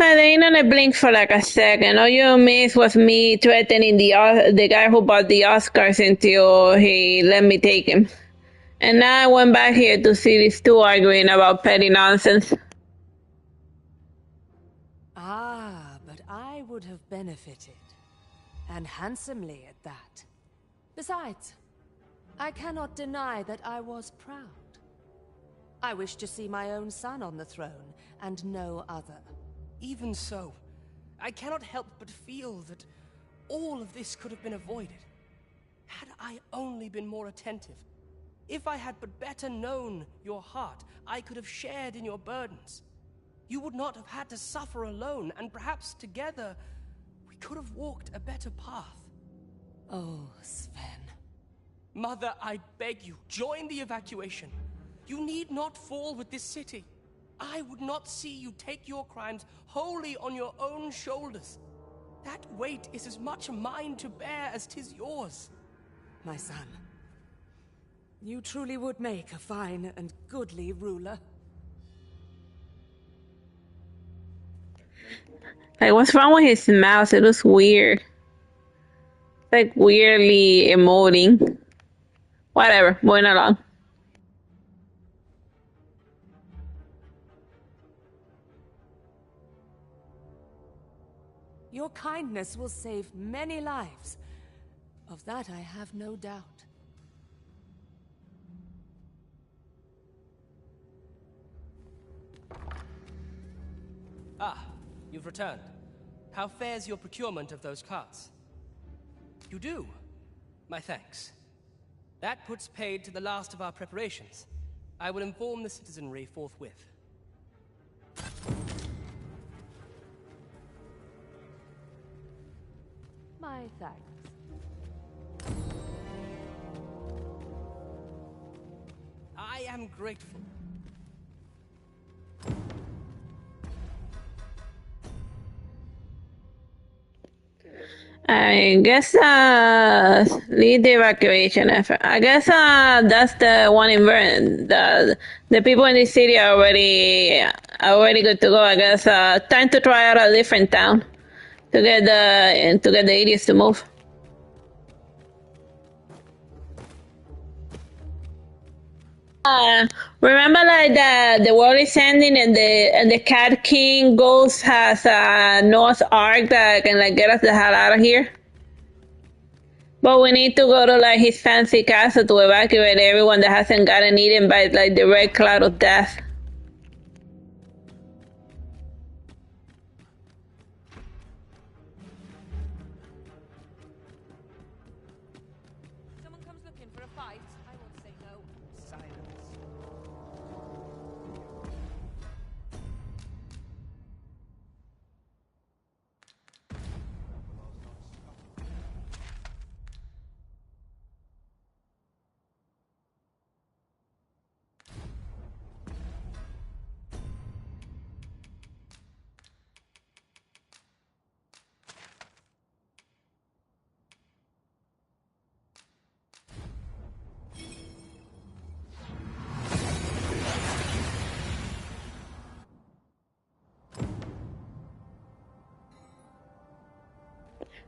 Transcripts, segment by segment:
They only blinked for like a second. All you missed was me threatening the guy who bought the Oscars until he let me take him. And now I went back here to see these two arguing about petty nonsense. Ah, but I would have benefited. And handsomely at that. Besides, I cannot deny that I was proud. I wished to see my own son on the throne, and no other. Even so, I cannot help but feel that all of this could have been avoided. Had I only been more attentive. If I had but better known your heart, I could have shared in your burdens. You would not have had to suffer alone, and perhaps together, we could have walked a better path. Oh, Sven. Mother, I beg you, join the evacuation. You need not fall with this city. I would not see you take your crimes wholly on your own shoulders. That weight is as much mine to bear as 'tis yours. My son, you truly would make a fine and goodly ruler. Like, what's wrong with his mouth? It looks weird. Like, weirdly emoting. Whatever, moving along. Your kindness will save many lives. Of that I have no doubt. Ah, you've returned. How fares your procurement of those carts? You do? My thanks. That puts paid to the last of our preparations. I will inform the citizenry forthwith. My thanks. I am grateful. I guess lead the evacuation effort. I guess that's the one in Vern. The people in the city are already good to go. I guess time to try out a different town to get the idiots to move. Remember, like the world is ending, and the Cat King ghost has a North Arc that can like get us the hell out of here. But we need to go to like his fancy castle to evacuate everyone that hasn't gotten eaten by like the red cloud of death. Someone comes looking for a fight, I won't say no. Silence.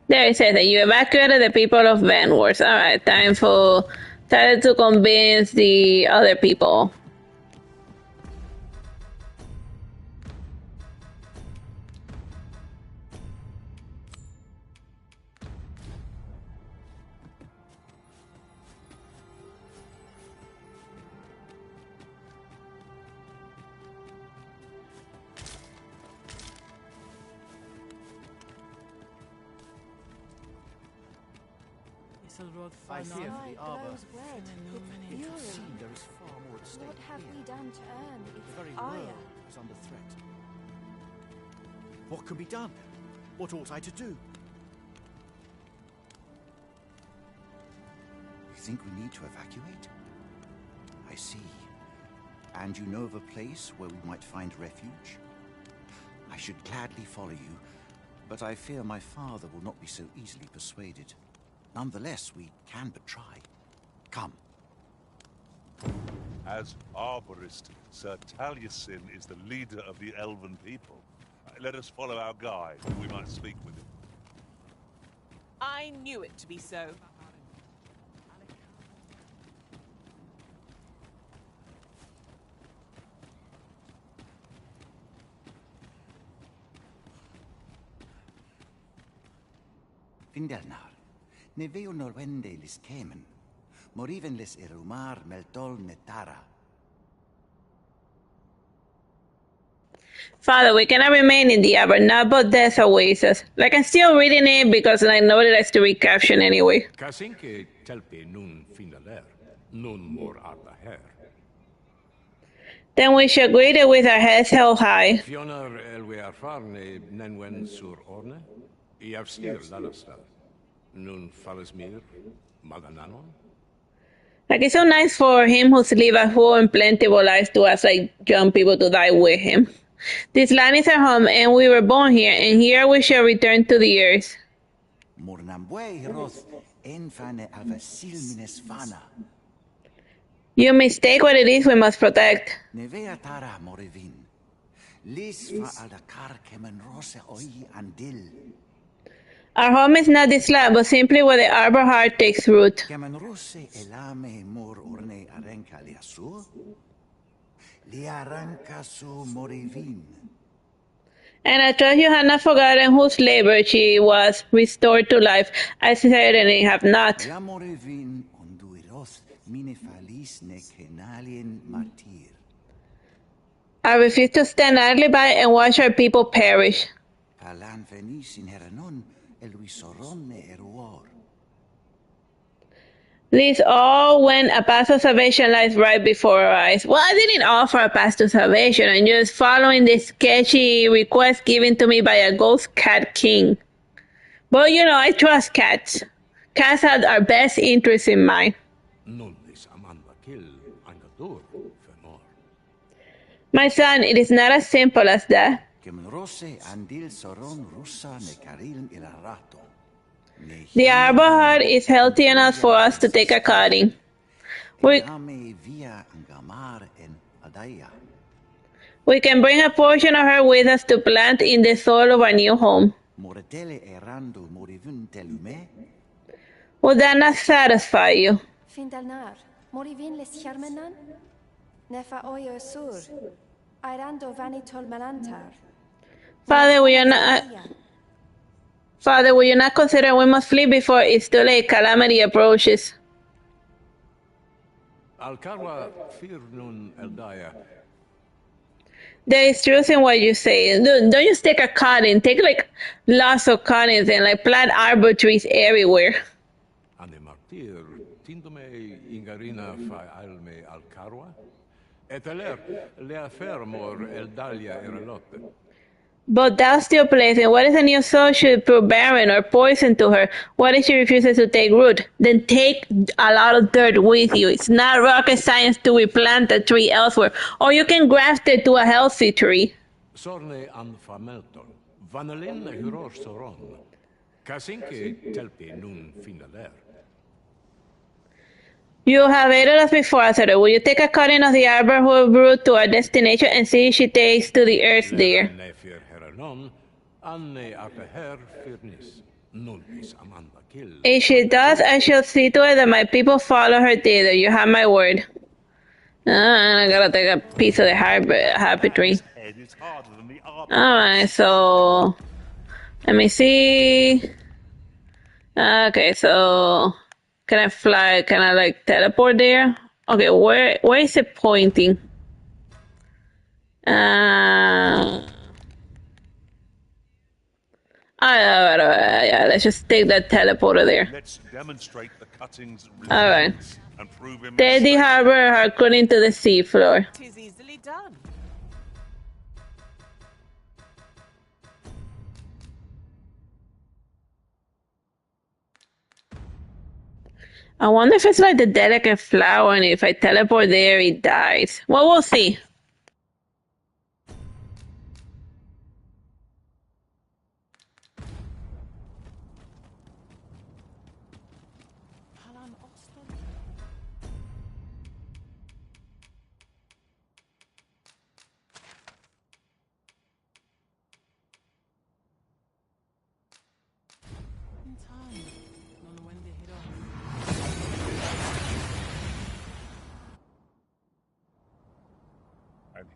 There it says that you evacuated the people of Vanwars. Alright, time to convince the other people. I fear for the arbor. It It would seem there is far more at stake What have here. we done to earn The its very ire? world is under threat. What can be done? What ought I to do? You think we need to evacuate? I see. And you know of a place where we might find refuge? I should gladly follow you, but I fear my father will not be so easily persuaded. Nonetheless, we can but try. Come. As arborist, Sir Taliesin is the leader of the elven people. I let us follow our guide, that we might speak with him. I knew it to be so. Findelnar, ne veo norwende lis kemen, moriven lis erumar meltol netara. Father, we cannot remain in the Arbor, not but death awaits us. Like, I'm still reading it because like nobody likes to read caption anyway. Kasinke telpe nun finaler, nun mor arda her. Then we shall greet it with our heads held high. Fionar elwe arfarne nenwen sur orne, iavstir lalastar, nun falasmir magananon. Like, it's so nice for him who's live a full and plentiful life to us, like young people, to die with him. This land is our home, and we were born here, and here we shall return to the earth. You mistake what it is we must protect. Our home is not this land, but simply where the arbor heart takes root. And I trust you have not forgotten whose labor she was restored to life. I certainly have not. I refuse to stand idly by and watch our people perish. These all when a path of salvation lies right before our eyes. Well, I didn't offer a path to salvation. I'm just following this sketchy request given to me by a ghost cat king. But you know, I trust cats. Cats have our best interests in mind. My son, it is not as simple as that. The arbor heart is healthy enough for us to take a cutting. We can bring a portion of her with us to plant in the soil of our new home. Would that not satisfy you? Findelnar, morivin les charmenan? Nefa oyo sur. Airando vanitol melantar. Father, will you not consider we must flee before it's too late? Calamity approaches. Alcarwa fir nun eldaya. There is truth in what you say. Don't just take a cotton. Take like lots of cottons and like plant arbor trees everywhere. Ane martir, tindome ingarina fa alme alcarwa? Eteler, le afermor eldalia eralotte. But thou still plays, and what if a new soul should prove barren or poison to her? What if she refuses to take root? Then take a lot of dirt with you. It's not rocket science to replant a tree elsewhere. Or you can graft it to a healthy tree. Sorne an famelton, vanelin huror soron. Kasinke telpe nun finaler. You have aided us before, Azure. Will you take a cutting of the arbor root to our destination and see if she takes to the earth there? If she does, I shall see to it that my people follow her thither. You have my word. I gotta take a piece of the happy tree. Alright, so let me see. Okay, so can I fly? Can I like teleport there? Okay, where is it pointing? Yeah, let's just take that teleporter there. Let's demonstrate the cuttings All right. and prove him Teddy harbor according to the seafloor. Tis easily done. I wonder if it's like the delicate flower, and if I teleport there, it dies. Well, we'll see.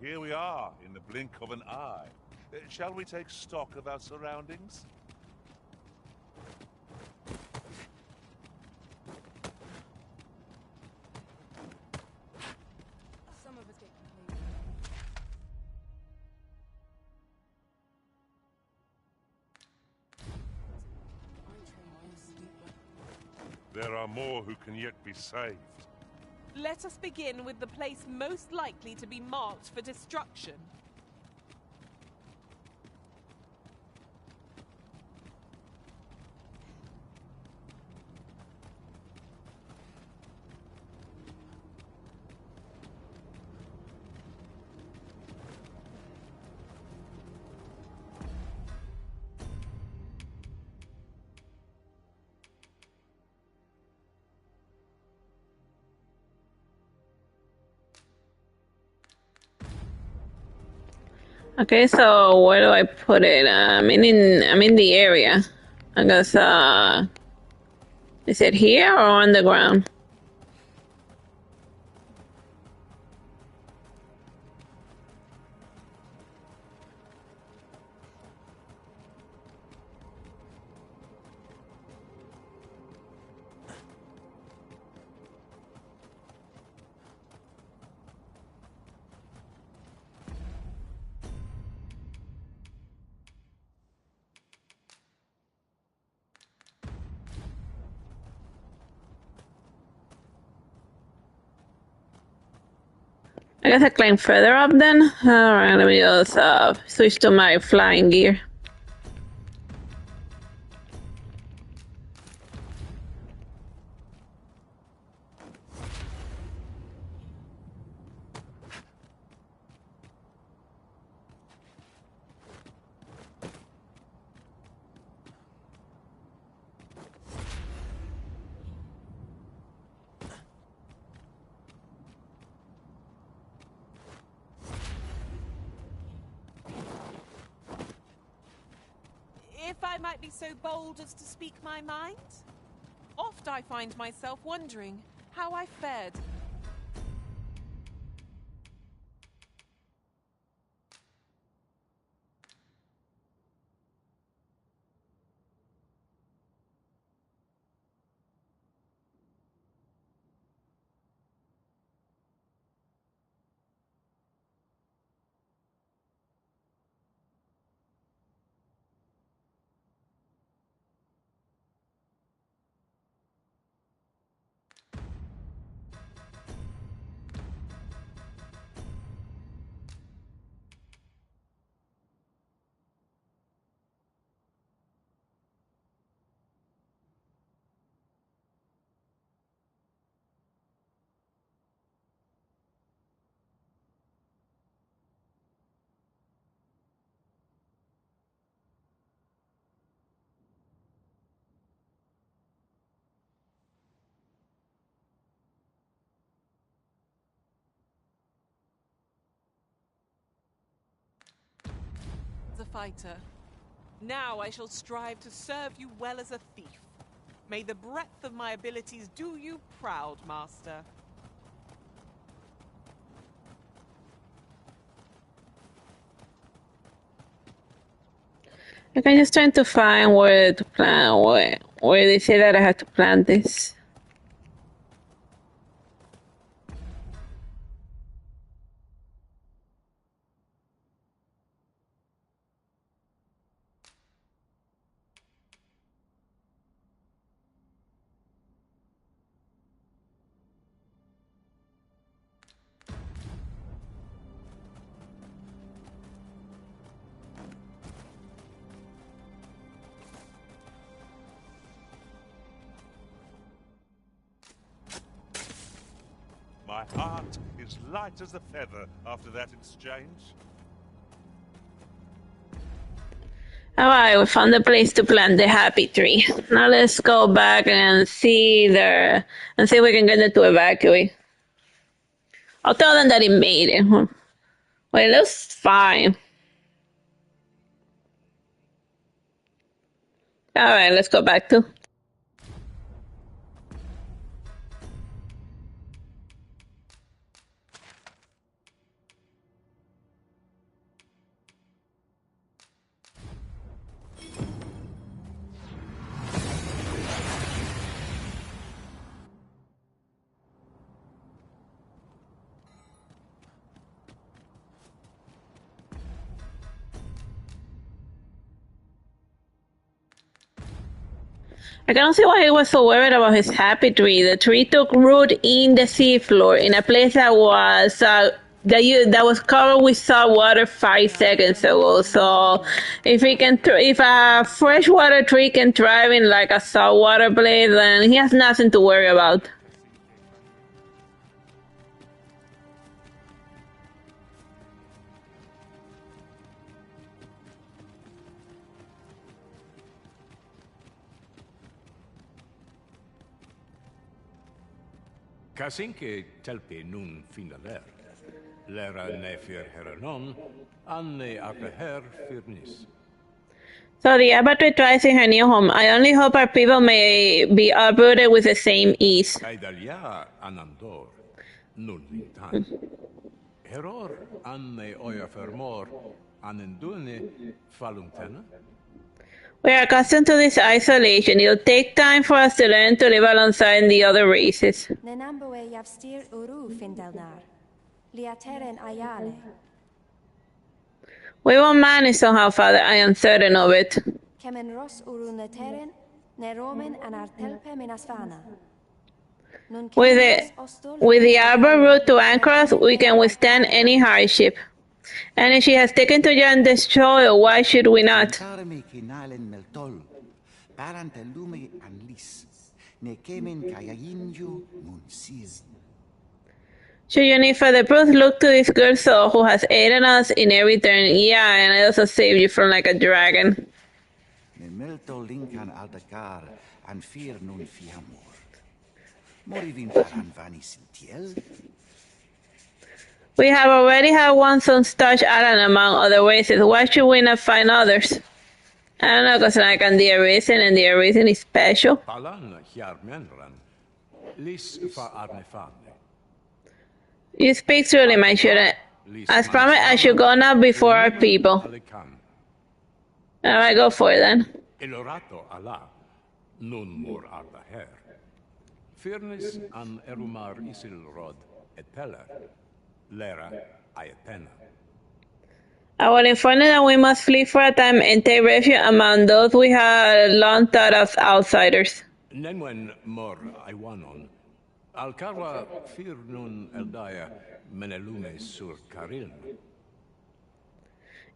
here we are, in the blink of an eye. Shall we take stock of our surroundings? Some of us get complacent. There are more who can yet be saved. Let us begin with the place most likely to be marked for destruction. Okay, so where do I put it? I'm in the area. I guess is it here or on the ground? I guess I climb further up then. Alright, let me just switch to my flying gear. If I might be so bold as to speak my mind, oft I find myself wondering how I fared. The fighter. Now I shall strive to serve you well as a thief. May the breadth of my abilities do you proud, Master. Okay, I'm just trying to find where to plant, where they say that I have to plant this. My heart is light as a feather after that exchange. Alright, we found a place to plant the happy tree. Now let's go back and see if we can get them to evacuate. I'll tell them that it made it. Well, it looks fine. Alright, let's go back to. I don't see why he was so worried about his happy tree. The tree took root in the seafloor in a place that was that was covered with salt water 5 seconds ago. So if if a freshwater tree can thrive in like a saltwater place, then he has nothing to worry about. Casinque telpi nun finaler. Lera ne fir heranon, anne arte her firnis. So the abattoir thrives in her new home. I only hope our people may be uprooted with the same ease. Aidalia anandor, nun vintan. Heror anne oia fermor, anendune falumtena. We are accustomed to this isolation. It'll take time for us to learn to live alongside the other races. Nenamboe yavstir uru findelnar. Liateren ayale. We will manage somehow, Father. I am certain of it. Kemen ros uru neteren, neromen anartelpe minasvana. With the arbor root to anchor us, we can withstand any hardship. And if she has taken to Jan the soil, why should we not? Should you need further proof, look to this good soul who has aided us in every turn. Yeah, and I also saved you from like a dragon. We have already had one son touch Alan among other races. Why should we not find others? I don't know, because like on the Arisen, and the Arisen is special. You speak truly, my student. As promised, I should go now before our people. Alright, go for it then. Elorato Allah, nun mor arda her. Firnis an erumar isil rod eteller. Lera ayetena. I will inform you that we must flee for a time and take refuge among those we had long thought of outsiders. Nenwen mor aiwanon. Alcarwa fir nun eldaya menelume sur carilm.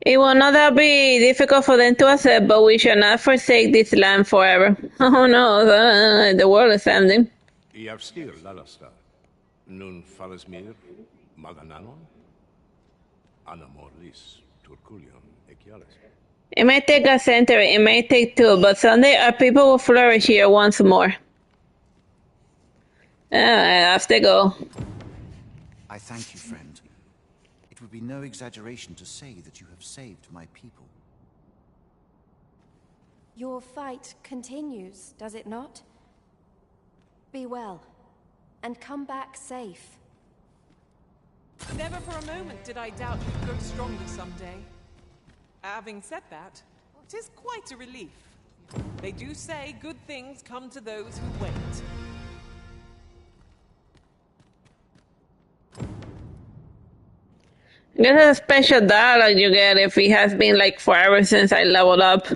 It will not be difficult for them to accept, but we shall not forsake this land forever. Oh no, the world is ending. Iavstir lalasta. Nun falasmir magananon. Anamorlis turculion equiales. It may take a century, it may take two, but someday our people will flourish here once more. I have to go. I thank you, friend. It would be no exaggeration to say that you have saved my people. Your fight continues, does it not? Be well, and come back safe. Never for a moment did I doubt you'd grow stronger someday. Having said that, it is quite a relief. They do say good things come to those who wait. There's a special dialogue you get if it has been like forever since I leveled up.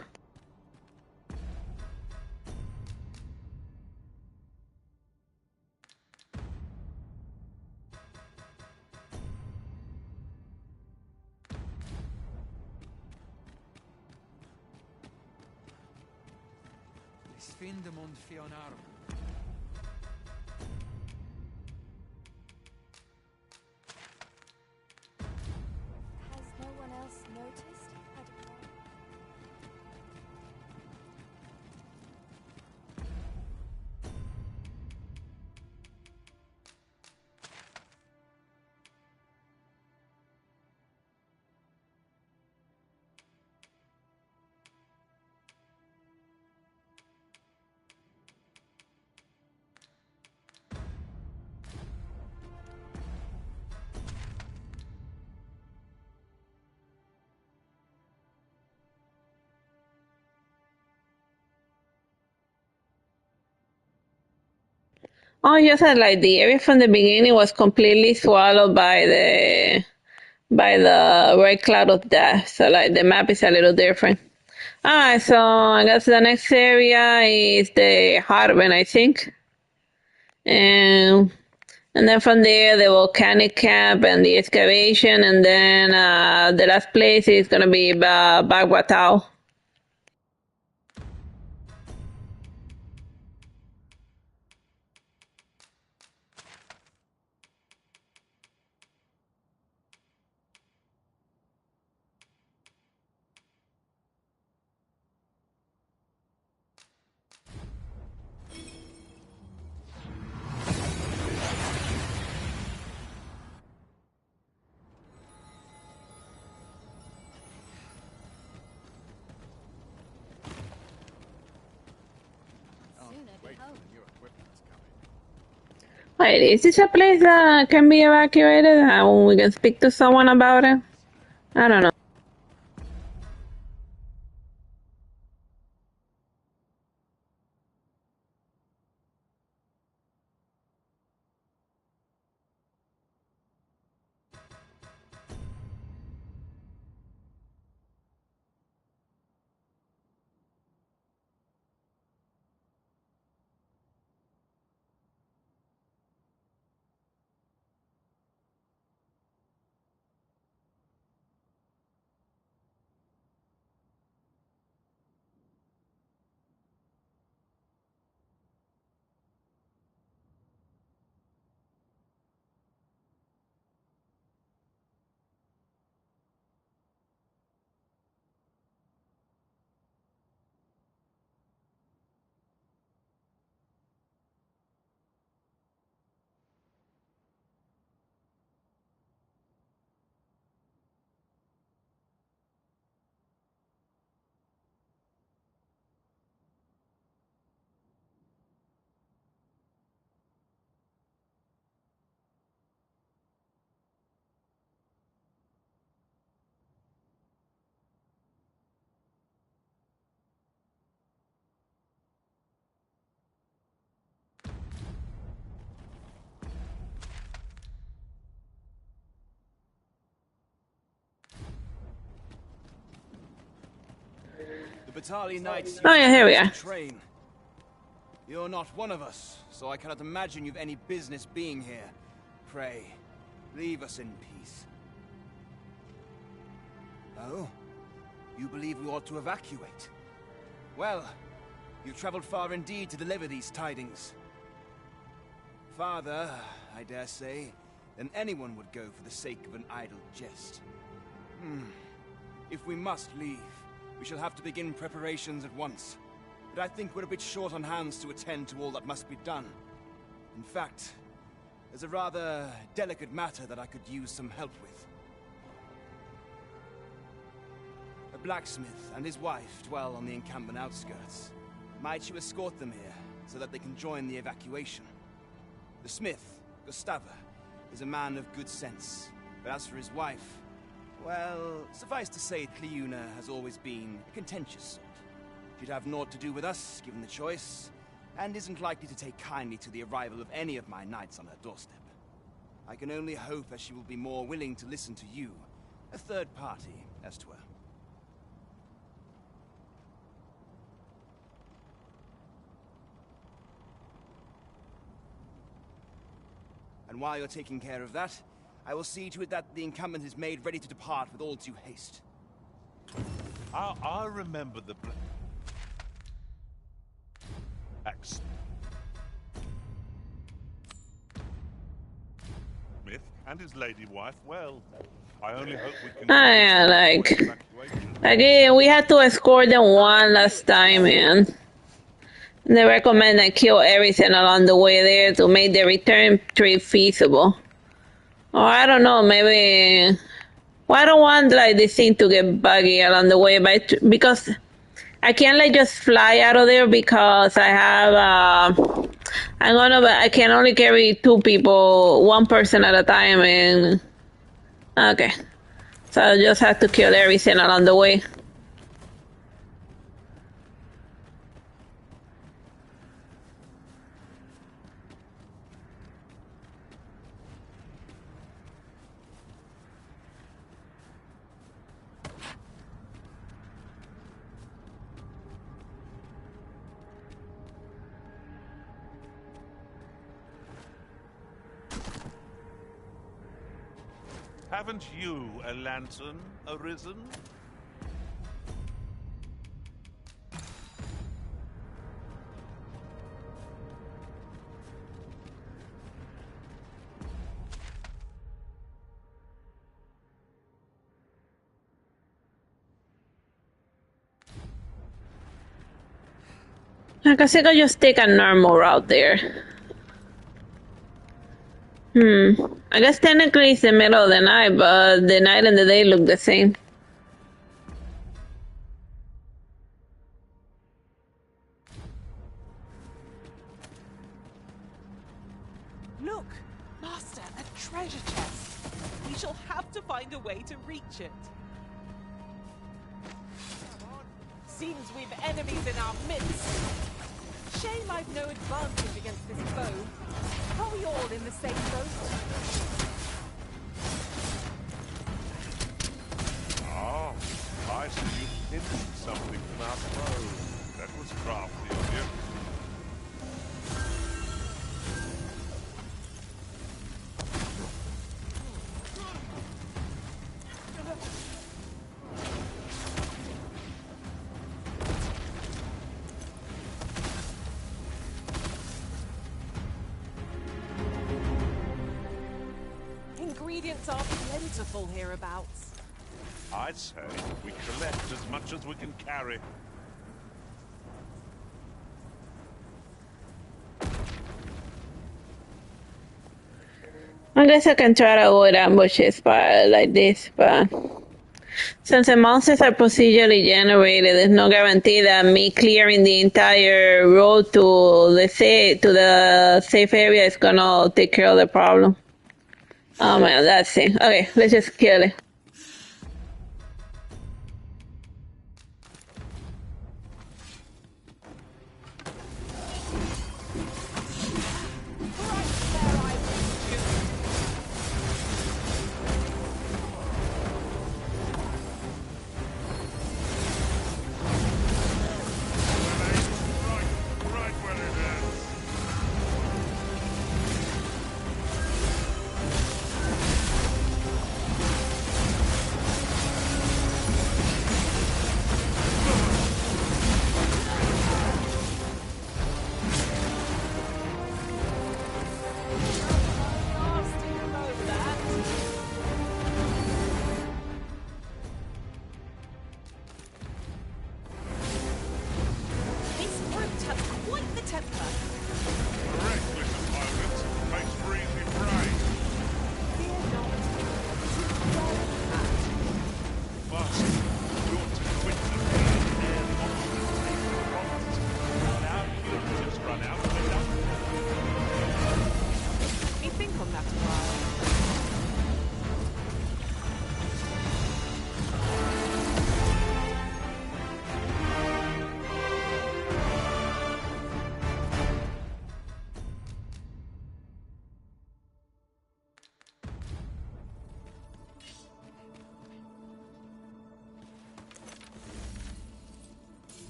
Has no one else noticed? Oh, just like the area from the beginning was completely swallowed by the red cloud of death. So like the map is a little different. Alright, so I guess the next area is the Arisen, I think. And then from there, the volcanic camp and the excavation, and then the last place is gonna be Bagwatao. Wait, is this a place that can be evacuated? We can speak to someone about it? I don't know. Batali Knights Oh yeah, here we are. train. You're not one of us, so I cannot imagine you've any business being here. Pray, leave us in peace. Oh? You believe we ought to evacuate? Well, you've traveled far indeed to deliver these tidings. Farther, I dare say, than anyone would go for the sake of an idle jest. If we must leave, we shall have to begin preparations at once. But I think we're a bit short on hands to attend to all that must be done. In fact, there's a rather delicate matter that I could use some help with. A blacksmith and his wife dwell on the encampment outskirts. Might you escort them here, so that they can join the evacuation? The smith, Gustava, is a man of good sense, but as for his wife, well, suffice to say, Cleuna has always been a contentious sort. She'd have naught to do with us, given the choice, and isn't likely to take kindly to the arrival of any of my knights on her doorstep. I can only hope that she will be more willing to listen to you, a third party, as 'twere. And while you're taking care of that, I will see to it that the encampment is made ready to depart with all due haste. I remember the blacksmith and his lady wife. Well, I only hope we can. Yeah, again, we had to escort them one last time, man. They recommend I kill everything along the way there to make the return trip feasible. Or I don't know, maybe. Well, I don't want like this thing to get buggy along the way, but because I can't like just fly out of there because I have I can only carry 2 people, 1 person at a time, and okay, so I just have to kill everything along the way. Haven't you a lantern, Arisen? I guess I could just take a normal route there. I guess technically it's the middle of the night, but the night and the day look the same. Look, Master, a treasure chest. We shall have to find a way to reach it. Seems we've enemies in our midst. Shame I've no advantage against this foe. Are we all in the same boat? Ah, I see you've hidden something from our foe. That was crafty of you. Ingredients are plentiful hereabouts. I'd say we collect as much as we can carry. I guess I can try to avoid ambushes like this, but since the monsters are procedurally generated, there's no guarantee that me clearing the entire road to the safe area is gonna take care of the problem. Oh man, that's it. Okay, let's just kill it. Right where it is. This brute has quite the temper. Reckless opponent makes for easy prey. Fear not. It is well planned. But we ought to quit the air monsters taken from us. Now you've just run out of enough. Let me think on that a while.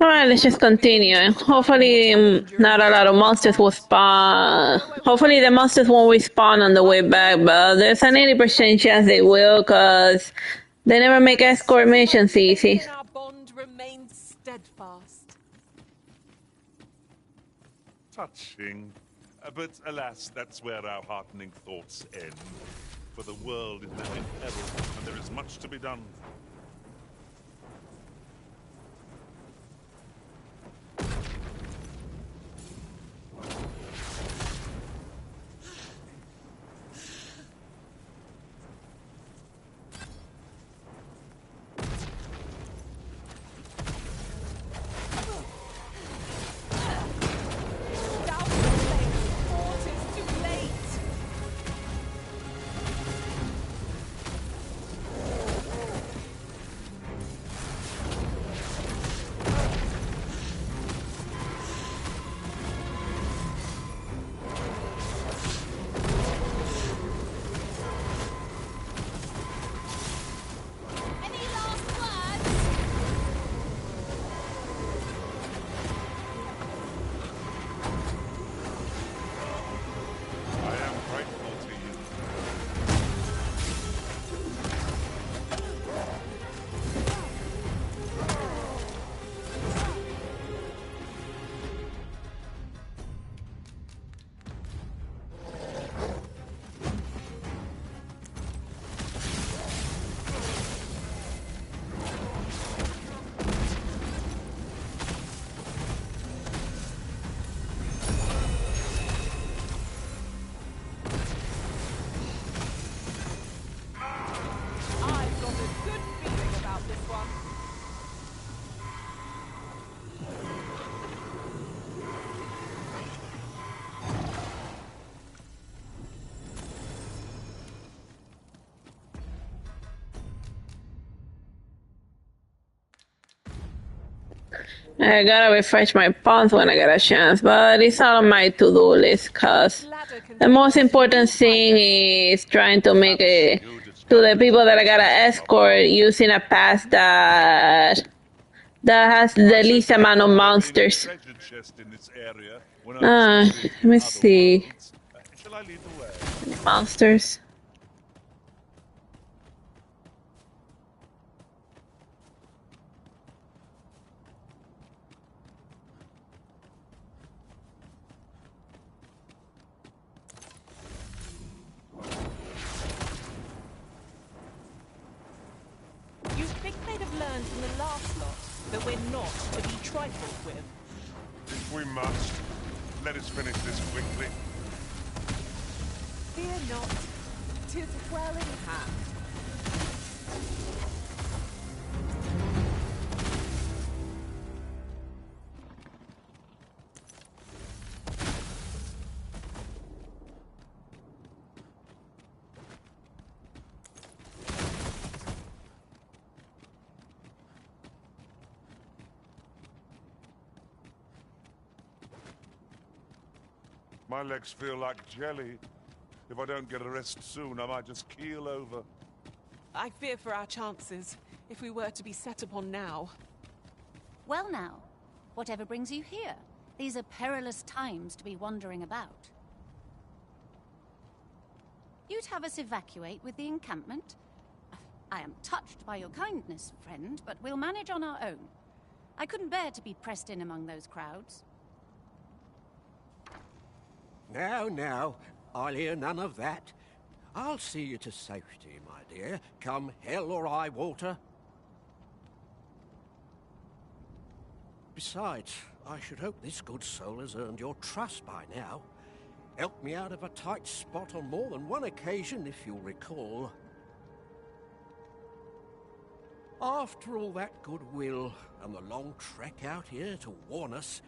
Alright, let's just continue. Hopefully, not a lot of monsters will spawn. Hopefully, the monsters won't respawn on the way back, but there's an 80% chance they will, because they never make escort missions easy. And our bond remains steadfast. Touching. But alas, that's where our heartening thoughts end. For the world is now in peril, and there is much to be done. I gotta refresh my pawns when I get a chance, but it's not on my to-do list, cause the most important thing is trying to make it to the people that I gotta escort using a path that has the least amount of monsters. Let me see. Shall I lead the way? Monsters. You'd think they'd have learned from the last lot that we're not to be trifled with. If we must, let us finish this quickly. Fear not, 'tis well in hand. My legs feel like jelly. If I don't get a rest soon, I might just keel over. I fear for our chances, if we were to be set upon now. Well now, whatever brings you here? These are perilous times to be wandering about. You'd have us evacuate with the encampment? I am touched by your kindness, friend, but we'll manage on our own. I couldn't bear to be pressed in among those crowds. Now, I'll hear none of that. I'll see you to safety, my dear, come hell or high water. Besides, I should hope this good soul has earned your trust by now. Helped me out of a tight spot on more than one occasion, if you'll recall. After all that goodwill and the long trek out here to warn us,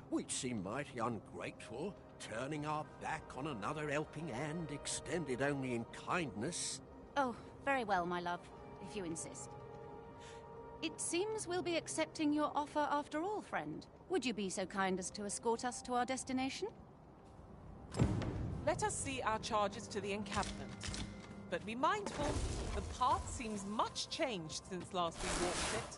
we'd seem mighty ungrateful, turning our back on another helping hand extended only in kindness. Oh, very well, my love, if you insist. It seems we'll be accepting your offer after all, friend. Would you be so kind as to escort us to our destination? Let us see our charges to the encampment. But be mindful, the path seems much changed since last we walked it.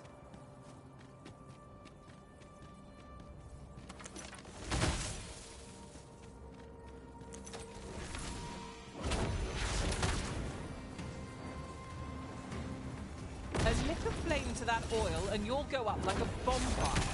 A lick of flame to that oil and you'll go up like a bonfire.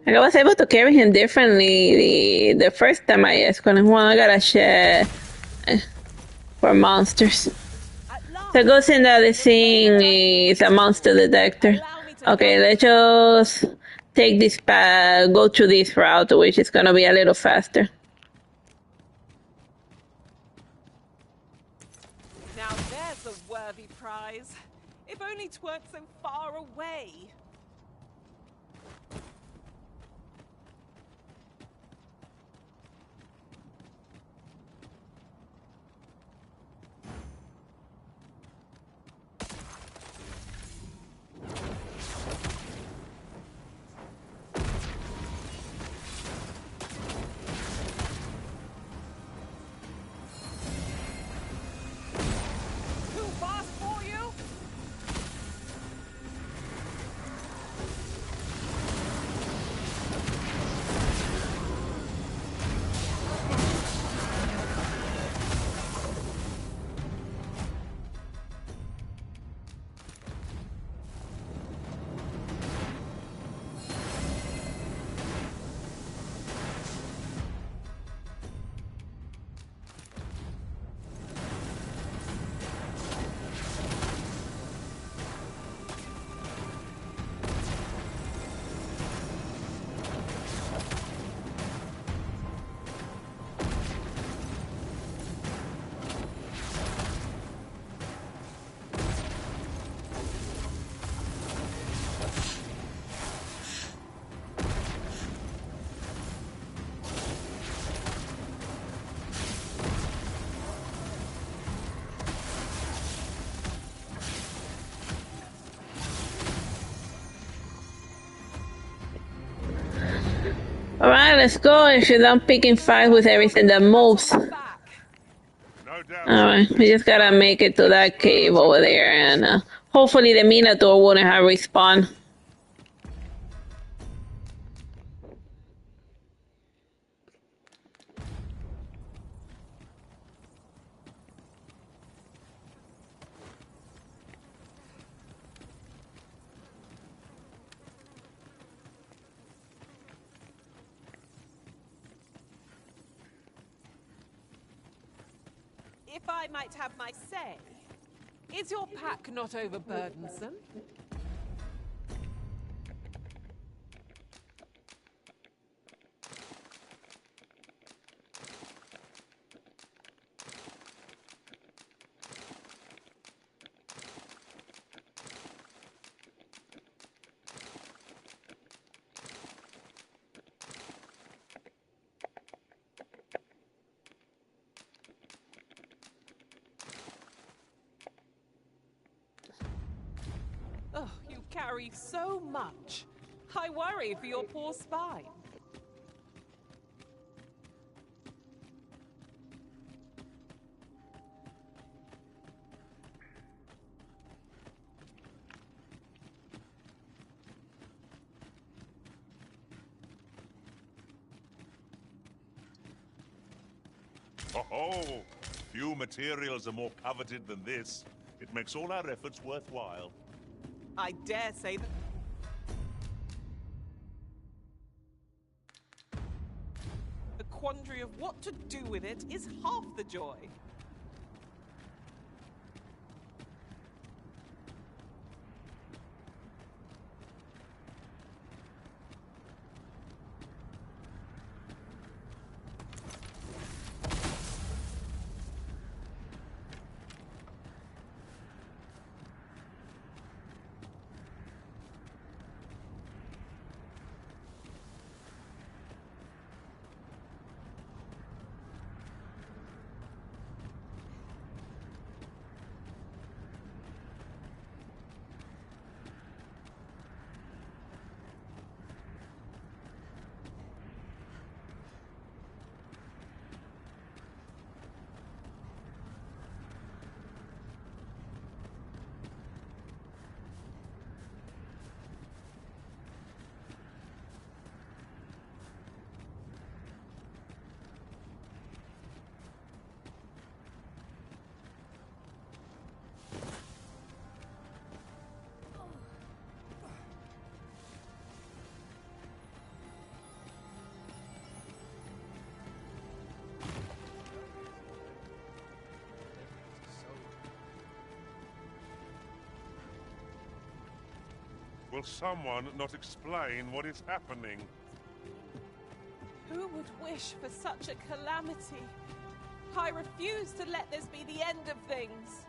I was able to carry him differently the first time I escorted him. Well, I got a share for monsters. So it goes in that the thing is a monster detector. Okay, let's just take this path, go to this route, which is gonna be a little faster. Now there's a worthy prize. If only 'tweren't so far away. Let's go if you're done picking fights with everything that moves. No doubt. Alright, we just gotta make it to that cave over there, and hopefully the Minotaur wouldn't have respawned. If I might have my say, is your pack not overburdensome? Oh, you carry so much. I worry for your poor spine. Oh, few materials are more coveted than this. It makes all our efforts worthwhile. I dare say that... The quandary of what to do with it is half the joy. Will someone not explain what is happening? Who would wish for such a calamity? I refuse to let this be the end of things.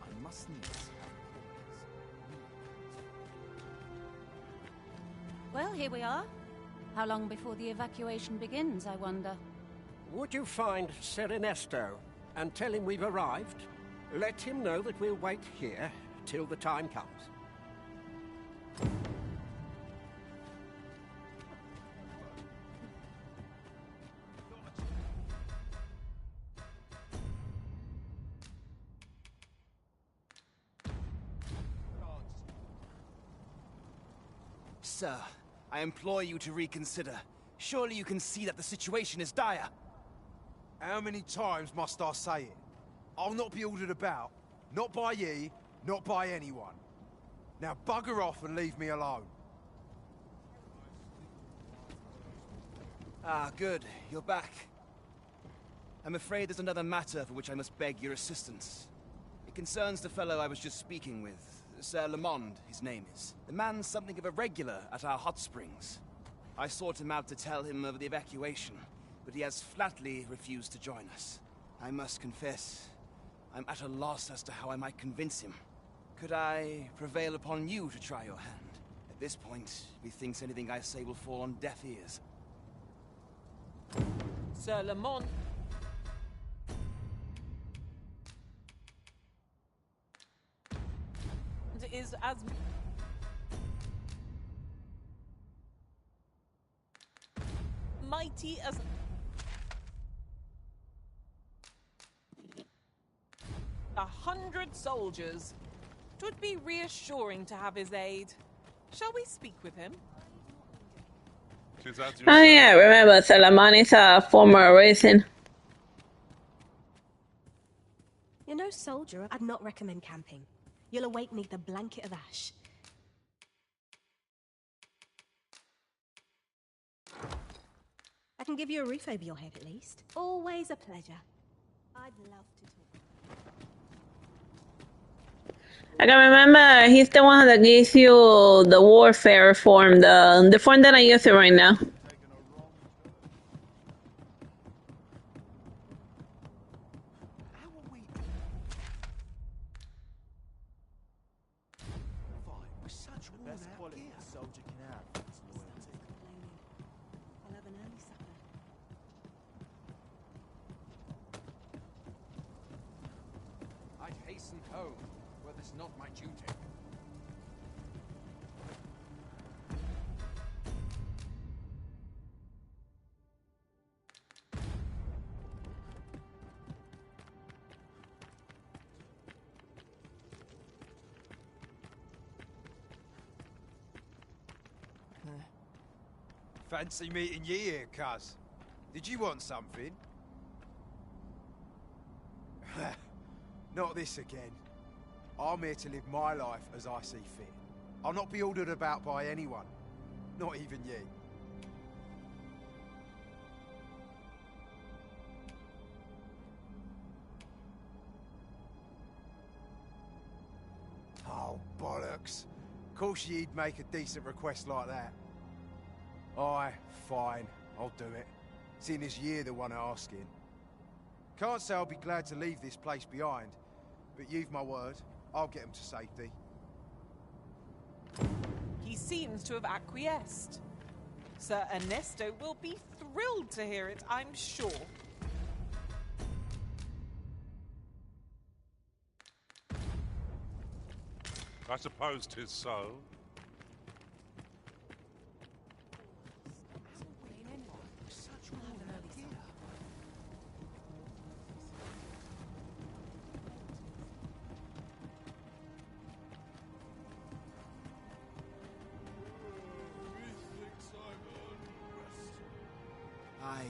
I must needs have Well, here we are. How long before the evacuation begins, I wonder? Would you find Ser Ernesto and tell him we've arrived? Let him know that we'll wait here till the time comes. Sir, I implore you to reconsider. Surely you can see that the situation is dire. How many times must I say it? I'll not be ordered about. Not by ye, not by anyone. Now bugger off and leave me alone. Ah, good. You're back. I'm afraid there's another matter for which I must beg your assistance. It concerns the fellow I was just speaking with. Sir Lamond, his name is. The man's something of a regular at our hot springs. I sought him out to tell him of the evacuation, but he has flatly refused to join us. I must confess, I'm at a loss as to how I might convince him. Could I prevail upon you to try your hand? At this point, methinks anything I say will fall on deaf ears. Sir Lamont. as mighty as 100 soldiers. 'Twould be reassuring to have his aid. Shall we speak with him? Oh yeah, remember Salaman is a former Arisen. You're no soldier. I'd not recommend camping. You'll awake neath a blanket of ash. I can give you a roof over your head at least. Always a pleasure. I'd love to talk. I can remember he's the one that gives you the warfare form, the form that I use it right now. I'd hasten home, were this not my duty. Fancy meeting you here, cuz. Did you want something? Not this again. I'm here to live my life as I see fit. I'll not be ordered about by anyone. Not even you. Oh, bollocks. Of course you'd make a decent request like that. Aye, fine. I'll do it. Seeing as you're the one asking. Can't say I'll be glad to leave this place behind, but you've my word. I'll get him to safety. He seems to have acquiesced. Sir Ernesto will be thrilled to hear it, I'm sure. I suppose 'tis so. I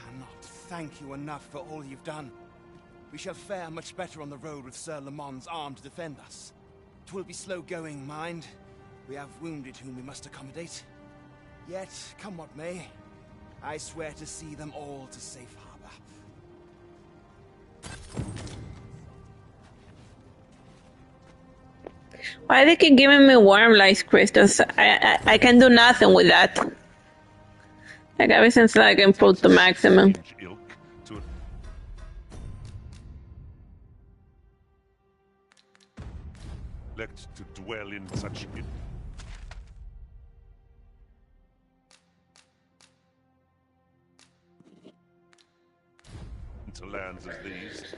cannot thank you enough for all you've done. We shall fare much better on the road with Sir Lamont's arm to defend us. 'Twill be slow going, mind. We have wounded whom we must accommodate. Yet, come what may, I swear to see them all to safe harbor. Why they keep giving me worm lice crystals? I can do nothing with that. Like ever since I can put the maximum. Elect to dwell in such into lands as these.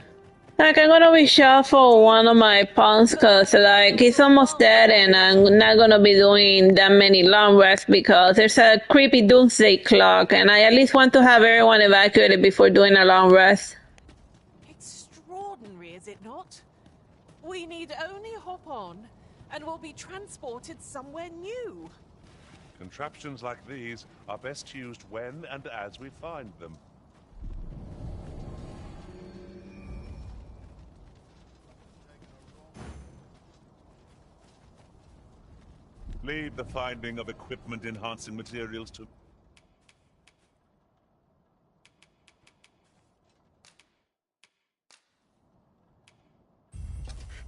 Like I'm gonna reshuffle one of my pawns cause like he's almost dead and I'm not gonna be doing that many long rests because there's a creepy doomsday clock and I at least want to have everyone evacuated before doing a long rest. Extraordinary, is it not? We need only hop on and we'll be transported somewhere new. Contraptions like these are best used when and as we find them. Leave the finding of equipment-enhancing materials to...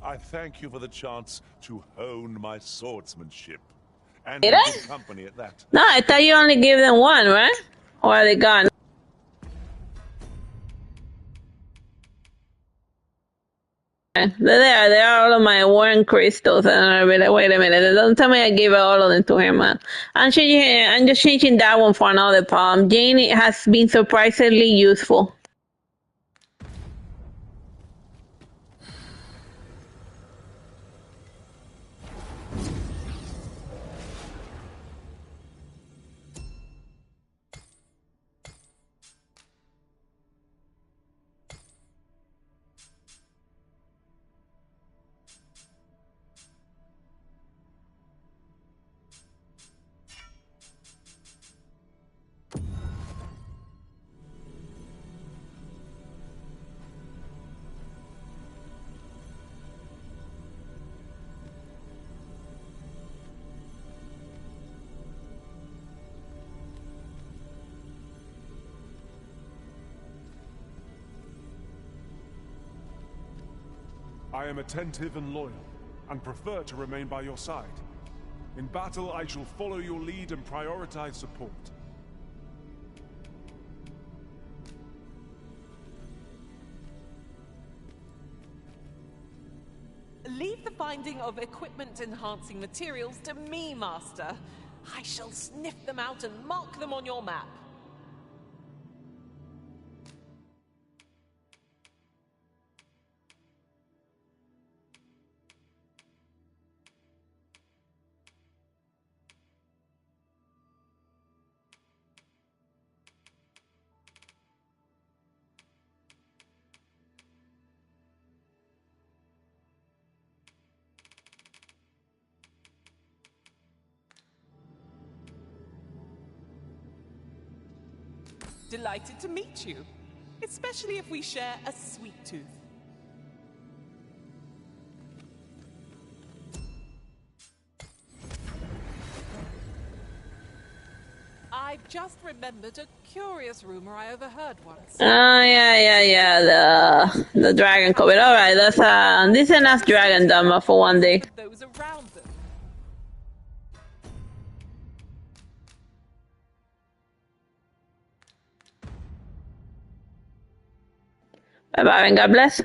I thank you for the chance to hone my swordsmanship. And Did in I? good company at that. No, I thought you only give them one, right? Or are they gone? They're all of my worm crystals, and I'll be like, wait a minute, don't tell me I gave all of them to him. I'm just changing that one for another palm. Jane has been surprisingly useful. I am attentive and loyal, and prefer to remain by your side. In battle, I shall follow your lead and prioritize support. Leave the finding of equipment-enhancing materials to me, Master. I shall sniff them out and mark them on your map. Delighted to meet you, especially if we share a sweet tooth. I've just remembered a curious rumor I overheard once. Yeah. The dragon COVID. Alright, that's this is enough dragon Dogma for one day. Those around them. Bye bye and God bless.